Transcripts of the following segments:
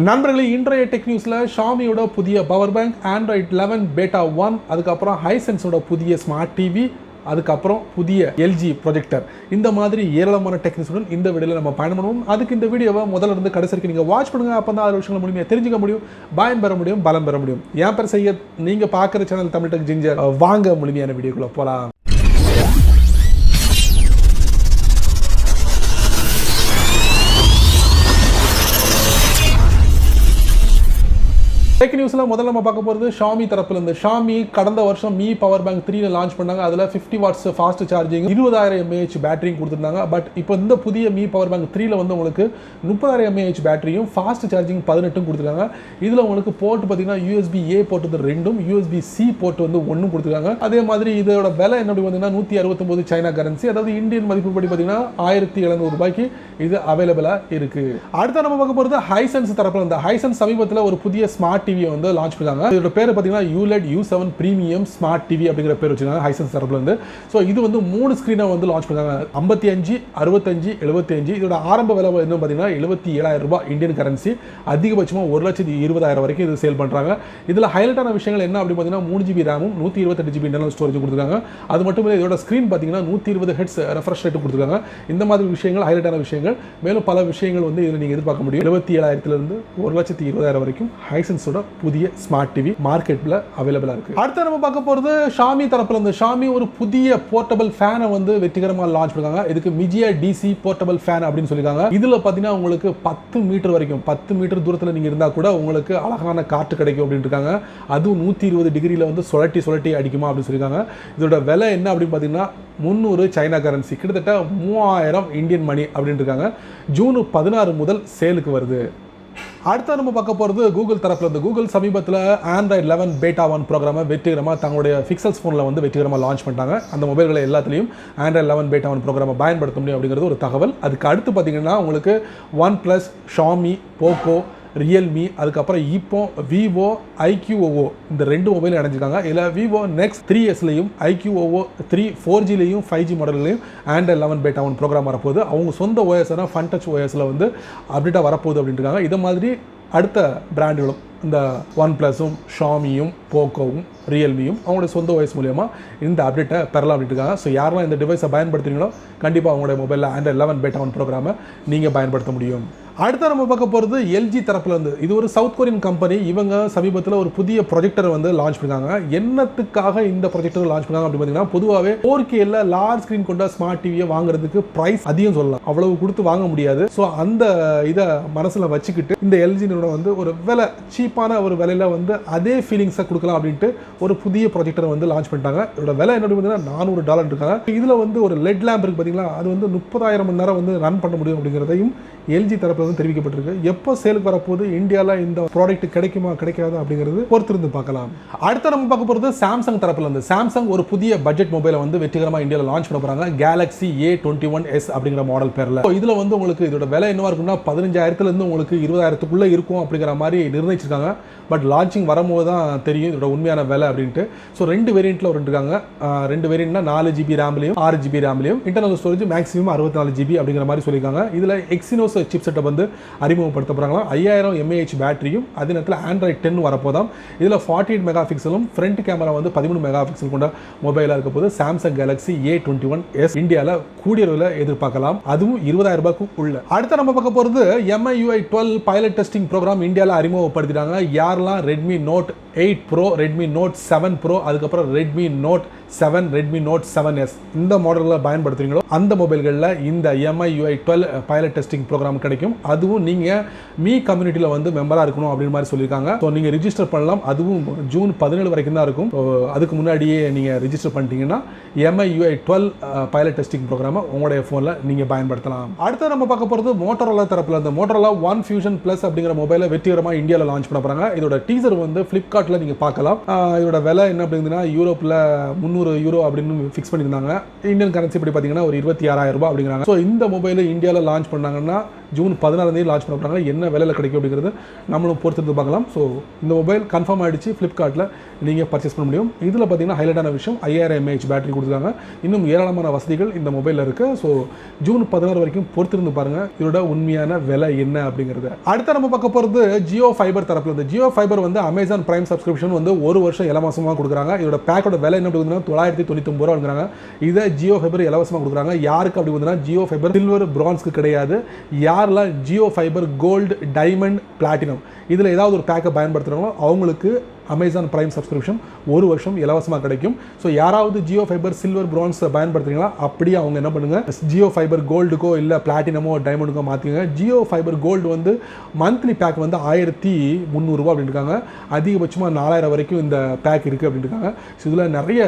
நண்பர்களே, இன்றைய டெக் நியூஸ்ல ஷாமியோட புதிய பவர் பேங்க், ஆண்ட்ராய்ட் 11 பேட்டா 1, அதுக்கப்புறம் ஹைசென்ஸோட புதிய ஸ்மார்ட் டிவி, அதுக்கப்புறம் புதிய எல்ஜி ப்ரொஜெக்டர், இந்த மாதிரி ஏராளமான டெக் நியூஸுடன் இந்த வீடியோவில் நம்ம பயணம் பண்ணுவோம். அதுக்கு இந்த வீடியோவை முதல்ல இருந்து கடைசி வரைக்கும் நீங்கள் வாட்ச் பண்ணுங்க. அப்போ தான் 6 விஷயங்கள் மூலியமாக தெரிஞ்சுக்க முடியும், பயன் பெற முடியும், பலம் பெற முடியும். என் பேர் செய்ய நீங்கள் பார்க்குற சேனல் தமிழ் டெக் ஜிஞ்சர். வாங்க முழுமையான வீடியோக்குள்ள போகலாம். டெக் நியூஸில் முதல்ல நம்ம பார்க்க போகிறது ஷாமி தரப்பில் இருந்து. ஷாமி கடந்த வருஷம் மீ பவர் பேங்க் 3 லான்ச் பண்ணாங்க. அதில் 50 வாட்ஸ் ஃபாஸ்ட் சார்ஜிங், 20,000 mAh பேட்டரியும் கொடுத்துருந்தாங்க. பட் இப்போ இந்த புதிய மீ பவர் பேங்க் 3 வந்து உங்களுக்கு 30,000 mAh பேட்டரியும் ஃபாஸ்ட் சார்ஜிங் 18 கொடுத்துருக்காங்க. இதில் உங்களுக்கு போர்ட் பார்த்தீங்கன்னா USB-A போர்ட் வந்து 2ம், USB-C போர்ட் வந்து 1ம் கொடுத்துருக்காங்க. அதே மாதிரி இதோட விலை என்ன பார்த்தீங்கன்னா 169 சைனா கரன்சி, அதாவது இந்தியன் மதிப்புப்படி பார்த்தீங்கன்னா 1,700 ரூபாய்க்கு இது அவைலபிளாக இருக்குது. அடுத்த நம்ம பார்க்க போகிறது ஹைசென்ஸ் தரப்பில் இருந்து. ஹைசென்ஸ் சமீபத்தில் ஒரு புதிய ஸ்மார்ட் டிவியை வந்து லான்ச் பண்ணாங்க. இதோட பேர் பார்த்தீங்கன்னா ULED U7 premium smart TV அப்படிங்கிற பேர் வச்சிருக்காங்க ஹைசென்ஸ் தரப்புல இருந்து. ஸோ இது வந்து 3 ஸ்க்ரீனை வந்து லான்ச் பண்ணாங்க. 55, 65, 75. இதோட ஆரம்ப விலை என்ன பார்த்தீங்கன்னா 77,000 ரூபாய் இந்தியன் கரன்சி. அதிகபட்சமாக 1,20,000 வரைக்கும் இது சேல் பண்ணுறாங்க. இதில் ஹைலைட்டான விஷயங்கள் என்ன அப்படின்னு பார்த்தீங்கன்னா 3 GB ரேமும் 128 GB இன்டர்னல் ஸ்டோரேஜ் கொடுத்துருக்காங்க. அது மட்டும் இல்லை, இதோட ஸ்க்ரீன் பார்த்தீங்கன்னா 120 ஹெர்ட்ஸ் ரெஃப்ரெஷ் ரேட் கொடுத்துருக்காங்க. இந்த மாதிரி விஷயங்கள் ஹைலைட்டான விஷயங்கள். மேலும் பல விஷயங்கள் வந்து இதில் நீங்கள் எதிர்பார்க்க முடியும். 77,000 1,20,000 வரைக்கும் ஹைசென்ஸோட புதிய ஸ்மார்ட் டிவி மார்க்கெட்ல அவைலபிளா இருக்கு. அடுத்து நம்ம பார்க்க போறது ஷாமி தரப்புல இருந்து. ஷாமி ஒரு புதிய போர்ட்டபிள் ஃபேனை வந்து வெற்றிகரமாக லான்ச் பண்ணிருக்காங்க. இதுக்கு மிஜியா DC போர்ட்டபிள் ஃபேன் அப்படின்னு சொல்லிருக்காங்க. இதுல பாத்தீங்கன்னா உங்களுக்கு 10 மீட்டர் வரைக்கும் 10 மீட்டர் தூரத்தில் நீங்க இருந்தா கூட உங்களுக்கு அழகான காற்று கிடைக்கும் அப்படின்னு இருக்காங்க. அதுவும் 120 டிகிரியில வந்து சுழட்டி அடிக்குமா அப்படின்னு சொல்லிருக்காங்க. இதோட விலை என்ன அப்படின்னு பாத்தீங்கன்னா 300 சைனா கரன்சி, கிட்டத்தட்ட 3000 இந்தியன் மணி அப்படின்னு இருக்காங்க. ஜூன் 16 முதல் சேலுக்கு வருது. அடுத்த நம்ம பார்க்க போகிறது கூகுள் தரப்பில் இருந்து. கூகுள் சமீபத்தில் ஆண்ட்ராய்ட் 11 பேட்டா 1 ப்ரோக்ராமை வெற்றிகரமாக தங்களுடைய பிக்சல்ஸ் ஃபோனில் வந்து வெற்றிகரமாக லான்ச் பண்ணிட்டாங்க. அந்த மொபைல்களை எல்லாத்துலேயும் ஆண்ட்ராய்ட் 11 பேட்டா 1 ப்ரோக்ராமை பயன்படுத்த முடியும் அப்படிங்கிறது ஒரு தகவல். அதுக்கு அடுத்து பார்த்தீங்கன்னா உங்களுக்கு OnePlus, ஷாமி, போக்கோ, ரியல்மி, அதுக்கப்புறம் இப்போ விவோ, IQOO இந்த 2 மொபைலும் அடைஞ்சிருக்காங்க. இதில் விவோ நெக்ஸ்ட் 3Sலையும் IQOO 3 4Gலையும் 5G மாடல்லையும் ஆண்ட்ராய்ட் 11 பேட்டா 1 ப்ரோக்ராம் வரப்போகுது. அவங்க சொந்த OS-ஆன FunTouch OS-ல வந்து அப்டேட்டாக வரப்போகுது அப்படின்ட்டுருக்காங்க. இதை மாதிரி அடுத்த பிராண்டுகளும் இந்த OnePlus-உம் ஷாமியும் போக்கோவும் ரியல்மியும் அவங்களுடைய சொந்த OS மூலியமாக இந்த அப்டேட்டை பெறலாம் அப்படின்ட்டு இருக்காங்க. ஸோ யாரெல்லாம் இந்த டிவைஸை பயன்படுத்துறீங்களோ கண்டிப்பாக அவங்களுடைய மொபைலில் ஆண்ட்ராய்ட் 11 பேட்டா 1 ப்ரோக்ராமை நீங்கள் பயன்படுத்த முடியும். அடுத்த நம்ம பார்க்க போகிறது எல்ஜி தரப்புல இருந்து. இது ஒரு சவுத் கொரியன் கம்பெனி. இவங்க சமீபத்தில் ஒரு புதிய ப்ரொஜெக்டர் வந்து லான்ச் பண்ணாங்க. என்னத்துக்காக இந்த ப்ரொஜெக்டர் லான்ச் பண்ணாங்க அப்படின்னு பார்த்தீங்கன்னா, பொதுவாகவே 4Kல லார்ஜ் ஸ்க்ரீன் கொண்ட ஸ்மார்ட் டிவியை வாங்குறதுக்கு பிரைஸ் அதிகம் சொல்லலாம், அவ்வளவு கொடுத்து வாங்க முடியாது. ஸோ அந்த இதை மனசில் வச்சுக்கிட்டு இந்த எல்ஜி நிறுவனம் வந்து ஒரு விலை சீப்பான ஒரு விலையில வந்து அதே ஃபீலிங்ஸை கொடுக்கலாம் அப்படின்ட்டு ஒரு புதிய ப்ரொஜெக்டரை வந்து லான்ச் பண்ணிட்டாங்க. இதோட விலை என்ன பார்த்தீங்கன்னா $400 இருக்காங்க. இதில் வந்து ஒரு லெட் லேம்ப் இருக்கு பார்த்தீங்களா, அது வந்து 30,000 மணி நேரம் வந்து ரன் பண்ண முடியும் அப்படிங்கிறதையும் எல்ஜி தரப்பில் வந்து தெரிவிக்கப்பட்டிருக்கு. எப்போ சேலுக்கு வரப்போது, இந்தியாவில் இந்த ப்ராடக்ட் கிடைக்குமா கிடைக்காதா அப்படிங்கிறது பொறுத்திருந்து பார்க்கலாம். அடுத்த நம்ம பார்க்க போகிறது சாம்சங் தரப்பில் இருந்து. சாம்சங் ஒரு புதிய பட்ஜெட் மொபைலை வந்து வெற்றிகரமாக இந்தியாவில் லான்ச் பண்ண போகிறாங்க. Galaxy A21s அப்படிங்கிற மாடல் பேரில். இதில் வந்து உங்களுக்கு இதோட விலை என்னவா இருக்குன்னா 15,000 உங்களுக்கு 20,000 இருக்கும் அப்படிங்கிற மாதிரி நிர்ணயிச்சிருக்காங்க. பட் லான்ச்சிங் வரும்போது தான் தெரியும் இதோட உண்மையான விலை அப்படின்ட்டு. ஸோ 2 வேரியண்ட்டில் இருக்காங்க. 2 வேரியண்ட்னா 4 GB ரேம்லையும் 6 GB ரேம்லையும், இன்டர்னல் ஸ்டோரேஜ் மேக்ஸிமம் 64 GB அப்படிங்கிற மாதிரி சொல்லியிருக்காங்க. இதில் எக்ஸினோஸ் சிப் செட்டை வந்து அறிமுகப்படுத்த போகிறாங்களா. 5000 mAh பேட்டரியும், அதே நேரத்தில் ஆண்ட்ராய்ட் 10 வரப்போதாம். இதில் 48 மெகா பிக்சலும், ஃப்ரண்ட் கேமரா வந்து 13 மெகா பிக்சல் கொண்ட மொபைலாக இருக்க போது சாம்சங் Galaxy A21s இந்தியாவில் கூடிய அளவில் எதிர்பார்க்கலாம். அதுவும் 20,000 ரூபாய்க்கு உள்ள. அடுத்த நம்ம பார்க்க போகிறது MIUI 12 பைலட் டெஸ்டிங் ப்ரோக்ராம் இந்தியாவில் அறிமுகப்படுத்திட்டாங்க. யாரெல்லாம் Redmi Note 8 Pro, Redmi Note 7 Pro, அதுக்கப்புறம் Redmi Note 7, Redmi Note 7s இந்த மாடலில் பயன்படுத்துறீங்களோ அந்த மொபைல்களில் இந்த MIUI 12 பைலட் டெஸ்டிங் ப்ரோக்ராம் கிடைக்கும். அதுவும் நீங்கள் மீ கம்யூனிட்டியில் வந்து மெம்பராக இருக்கணும் அப்படின்னு மாதிரி சொல்லியிருக்காங்க. ஸோ நீங்கள் ரிஜிஸ்டர் பண்ணலாம். அதுவும் ஜூன் 17 வரைக்கும் தான் இருக்கும். ஸோ அதுக்கு முன்னாடியே நீங்கள் ரிஜிஸ்டர் பண்ணிட்டீங்கன்னா MIUI 12 பைலட் டெஸ்டிங் ப்ரோக்ராமை உங்களுடைய ஃபோனில் நீங்கள் பயன்படுத்தலாம். அடுத்து நம்ம பார்க்க போகிறது மோட்டோரோலா தரப்பில் இந்த மோட்டோரோலா One Fusion Plus அப்படிங்கிற மொபைலை வெற்றிகரமாக இந்தியாவில் லான்ச் பண்ண போகிறாங்க. இதோட டீசர் வந்து ஃப்ளிப்கார்ட்டில் நீங்கள் பார்க்கலாம். இதோட விலை என்ன அப்படின்னா யூரோப்பில் €300 அப்படின்னு ஃபிக்ஸ் பண்ணியிருந்தாங்க. இந்தியன் கரன்சி படி பார்த்தீங்கன்னா ஒரு 26,000 ரூபாய் அப்படிங்கிறாங்க. ஸோ இந்த மொபைலை இந்தியாவில் லான்ச் பண்ணாங்கன்னா ஜூன் 16 லான்ச் பண்ண போகிறாங்க. என்ன விலையில் கிடைக்கும் அப்படிங்கிறது நம்மளும் பொறுத்து பார்க்கலாம். ஸோ இந்த மொபைல் கன்ஃபார்ம் ஆகிடுச்சு, ஃப்ளிப்கார்ட்டில் நீங்கள் பர்ச்சேஸ் பண்ண முடியும். இதில் பார்த்தீங்கன்னா ஹைலைட்டான விஷயம் 5000 mAh பேட்டரி கொடுத்துருக்காங்க. இன்னும் ஏராளமான வசதிகள் இந்த மொபைலில் இருக்குது. ஸோ ஜூன் 16 வரைக்கும் பொறுத்திருந்து பாருங்கள் இதோட உண்மையான விலை என்ன அப்படிங்கிறது. அடுத்த நம்ம பார்க்க போகிறது ஜியோ ஃபைபர் தரப்பில் இருந்து. ஜியோ ஃபைபர் வந்து அமேசான் பிரைம் சப்ஸ்கிரிப்ஷன் வந்து ஒரு வருஷம் இலவசமாக கொடுக்குறாங்க. இதோட பேக்கோட விலை என்ன கொடுக்குறாங்க, 999 ரூபா கொடுக்குறாங்க. இதை ஜியோ ஃபைபர் இலவசமாக கொடுக்குறாங்க. யாருக்கு அப்படி வந்து ஜியோ ஃபைபர் சில்வர் பிரான்ஸ்க்கு கிடையாது. யாரெல்லாம் Jio fibre gold diamond platinum இதில் ஏதாவது ஒரு பேக்கை பயன்படுத்துகிறாங்களோ அவங்களுக்கு அமேசான் பிரைம் சப்ஸ்கிரிப்ஷன் ஒரு வருஷம் இலவசமாக கிடைக்கும். ஸோ யாராவது ஜியோ ஃபைபர் சில்வர் பிரான்ஸ் பயன்படுத்துறீங்களா, அப்படியே அவங்க என்ன பண்ணுங்க, ஜியோ ஃபைபர் கோல்டுக்கோ இல்லை பிளாட்டினமோ டைமண்டுக்கோ மாற்றிங்க. ஜியோ ஃபைபர் கோல்டு வந்து மந்த்லி பேக் வந்து 1300 ரூபா அப்படின்னு இருக்காங்க. அதிகபட்சமாக 4000 வரைக்கும் இந்த பேக் இருக்குது அப்படின்னு இருக்காங்க. ஸோ இதில் நிறைய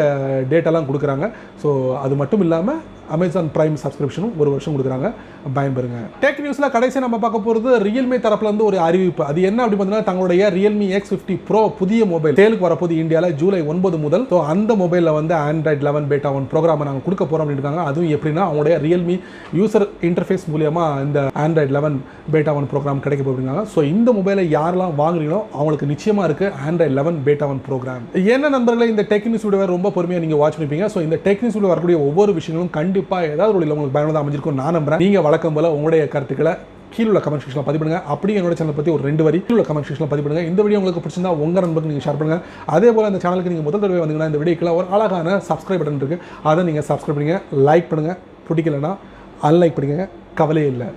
டேட்டாலாம் கொடுக்குறாங்க. ஸோ அது மட்டும் இல்லாமல் அமேசான் பிரைம் சப்ஸ்கிரிப்ஷனும் ஒரு வருஷம் கொடுக்குறாங்க, பயன்பெறுங்க. டெக் நியூஸில் கடைசி நம்ம பார்க்க போகிறது ரியல்மி தரப்புல இருந்து ஒரு அறிவிப்பு. அது என்ன அப்படி பார்த்தீங்கன்னா, தங்களுடைய ரியல்மி X50 Pro புதிய மொபைல் சேலுக்கு வரப்போது இந்தியாவில் ஜூலை 9 முதல். ஸோ அந்த மொபைலில் வந்து Android 11 Beta 1 ப்ரோக்ராமை நாங்கள் கொடுக்க போகிறோம் அப்படின்னு இருக்காங்க. அதுவும் எப்படின்னா, அவங்களுடைய ரியல்மி யூசர் இன்டர்ஃபேஸ் மூலியமாக இந்த Android 11 Beta 1 ப்ரோக்ராம் கிடைக்க போகிறாங்க. ஸோ இந்த மொபைலை யாரெல்லாம் வாங்குறீங்களோ அவங்களுக்கு நிச்சயமாக இருக்குது Android 11 Beta 1 ப்ரோக்ராம். என்ன நண்பர்களே, இந்த டெக் நியூஸ் வீடியோ ரொம்ப பொறுமையாக நீங்கள் வாட்ச் பண்ணிப்பீங்க. ஸோ இந்த டெக் நியூஸ் வீடியோ வரக்கூடிய ஒவ்வொரு விஷயங்களும் கண்டிப்பாக ஏதாவது ஒரு உங்களுக்கு பயனுள்ளதாக அமைஞ்சிருக்கும் நான் நம்புறேன். நீங்கள் வழக்கம் போல உங்களுடைய கருத்துக்களை கீழே உள்ள கமெண்ட் செக்ஷனில் பதிவு பண்ணுங்க. அப்படியே என்னோட சேனல் பற்றி ஒரு 2 வரி கீழே உள்ள கமெண்ட் செக்ஷனில் பதிவு பண்ணுங்க. இந்த வீடியோ உங்களுக்கு பிடிச்சிருந்தா உங்கள் நண்பருக்கு நீங்கள் ஷேர் பண்ணுங்க. அதே போல் இந்த சேனலுக்கு நீங்கள் முதல் தடவை வந்தீங்கன்னா இந்த வீடியோக்குள்ள ஒரு அழகான சப்ஸ்கிரைப் பட்டன் இருக்குது, அதை நீங்கள் சப்ஸ்கிரைப் பண்ணுங்க, லைக் பண்ணுங்கள், பிடிக்கலன்னா அன்லைக் பண்ணுங்க, கவலையே இல்லை.